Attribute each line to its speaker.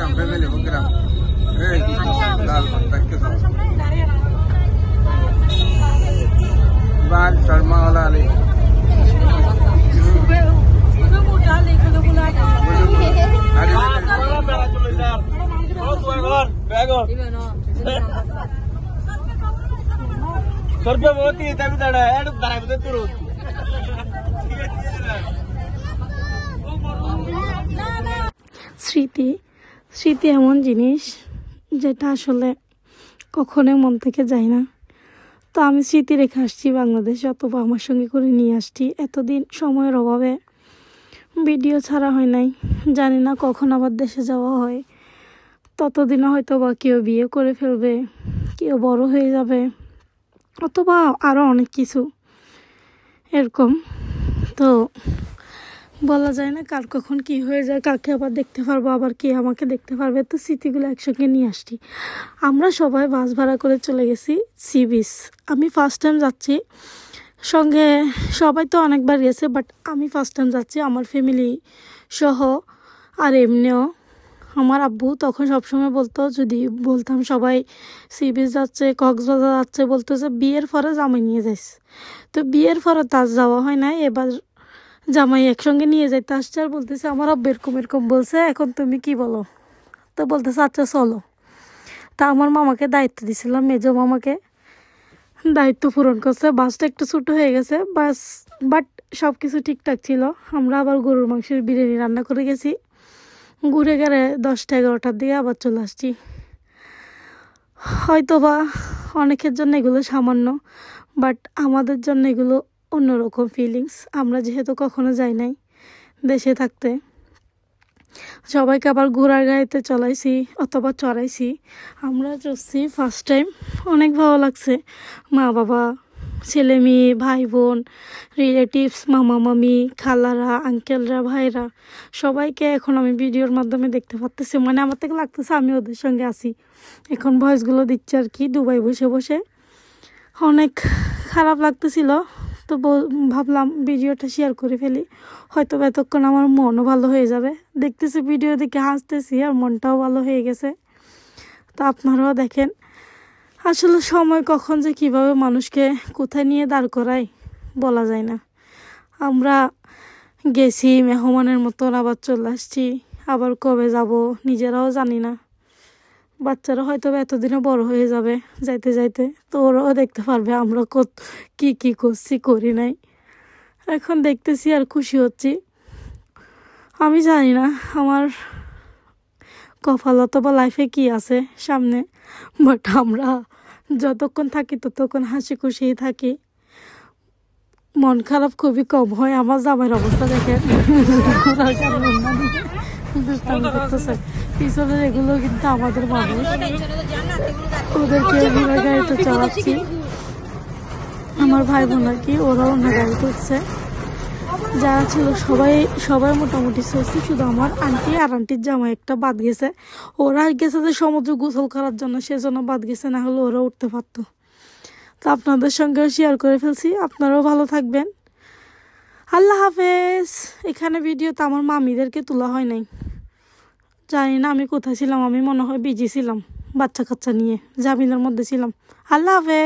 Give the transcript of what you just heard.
Speaker 1: Programme family programme এই লাল পাত্তা বাল শর্মা ওয়ালা আলী
Speaker 2: স্মৃতি স্মৃতি এমন জিনিস যেটা আসলে কখনোই মন থেকে যায় না। তো আমি স্মৃতি রেখে আসছি বাংলাদেশে, অথবা আমার সঙ্গে করে নিয়ে আসছি। এতদিন সময়ের অভাবে ভিডিও ছাড়া হয় নাই, জানি না কখন আবার দেশে যাওয়া হয়। ততদিনে হয়তো বা কেউ বিয়ে করে ফেলবে, কেউ বড় হয়ে যাবে, অথবা আরও অনেক কিছু এরকম। তো বলা যায় না কার কখন কি হয়ে যায়, কাকে আবার দেখতে পারবো, আবার কে আমাকে দেখতে পারবে। তো স্মৃতিগুলো একসঙ্গে নিয়ে আসছি। আমরা সবাই বাস ভাড়া করে চলে গেছি সি বিচ। আমি ফার্স্ট টাইম যাচ্ছি, সঙ্গে সবাই তো অনেকবার গেছে, বাট আমি ফার্স্ট টাইম যাচ্ছি আমার ফ্যামিলি সহ। আর এমনিও আমার আব্বু তখন সবসময় বলতো, যদি বলতাম সবাই সি বিচ যাচ্ছে, কক্সবাজার যাচ্ছে, বলতো যে বিয়ের পরে জামাই নিয়ে যাইস। তো বিয়ের পরে তার যাওয়া হয় না, এবার জামাই একসঙ্গে নিয়ে যাইতে আসছে। আর বলতেছে আমার আব্বু এরকম এরকম বলছে, এখন তুমি কি বলো? তো বলতেছে আচ্ছা চলো। তা আমার মামাকে দায়িত্ব দিয়েছিলাম, মেজো মামাকে, দায়িত্ব পূরণ করছে। বাসটা একটু ছোটো হয়ে গেছে বাস, বাট সব কিছু ঠিকঠাক ছিল। আমরা আবার গরুর মাংসের বিরিয়ানি রান্না করে গেছি। ঘুরে গেলে 10টা-11টার দিকে আবার চলে আসছি। হয়তো বা অনেকের জন্য এগুলো সামান্য, বাট আমাদের জন্য এগুলো অন্যরকম ফিলিংস। আমরা যেহেতু কখনো যাই নাই দেশে থাকতে, সবাইকে আবার ঘোড়ার গাড়িতে চলাইছি অথবা চড়াইছি। আমরা চড়ছি ফার্স্ট টাইম, অনেক ভালো লাগছে। মা বাবা, ছেলে মেয়ে, ভাই বোন, রিলেটিভস, মামা মামি, খালারা, আঙ্কেলরা, ভাইরা, সবাইকে এখন আমি ভিডিওর মাধ্যমে দেখতে পারতেছি। মানে আমার থেকে লাগতেছে আমি ওদের সঙ্গে আছি। এখন ভয়েসগুলো দিচ্ছে আর কি, দুবাই বসে বসে। অনেক খারাপ লাগতেছিল, তো ভাবলাম ভিডিওটা শেয়ার করে ফেলি, হয়তো এতক্ষণ আমার মনও ভালো হয়ে যাবে। দেখতেছি ভিডিও দেখে হাসতেছি আর মনটাও ভালো হয়ে গেছে। তো আপনারাও দেখেন, আসলে সময় কখন যে কিভাবে মানুষকে কোথায় নিয়ে দাঁড় করায় বলা যায় না। আমরা গেছি মেহমানের মতন, আবার চলে আসছি, আবার কবে যাব নিজেরাও জানি না। বাচ্চারা হয়তো এতদিনে বড় হয়ে যাবে যাইতে যাইতে, তো ওরাও দেখতে পারবে আমরা কি কি করছি করি নাই। এখন দেখতেছি আর খুশি হচ্ছি। আমি জানি না আমার কপাল অথবা লাইফে কি আছে সামনে, বাট আমরা যতক্ষণ থাকি ততক্ষণ হাসি খুশিই থাকি। মন খারাপ খুবই কম হয়। আমার জামাইয়ের অবস্থা দেখেন, পিছনের এগুলো কিন্তু আমাদের মানুষ, ওদেরকে ঘোড়া গাড়িতে চড়াচ্ছি। আমার ভাই বোন আর কি, ওরাও অন্য গাড়িতে উঠছে। যারা ছিল সবাই মোটামুটি চলছে, শুধু আমার আন্টি আর আন্টির জামাই একটা বাদ গেছে। ওরা গেছে যে সমুদ্র গোসল করার জন্য, সেজন্য বাদ গেছে, না হলে ওরা উঠতে পারতো। তো আপনাদের সঙ্গেও শেয়ার করে ফেলছি। আপনারাও ভালো থাকবেন, আল্লাহ হাফেজ। এখানে ভিডিওতে আমার মামিদেরকে তোলা হয় নাই, জানি না আমি কোথায় ছিলাম। আমি মনে হয় বিজি ছিলাম, বাচ্চা কাচ্চা নিয়ে জামিনের মধ্যে ছিলাম। আল্লাহ হাফেজ।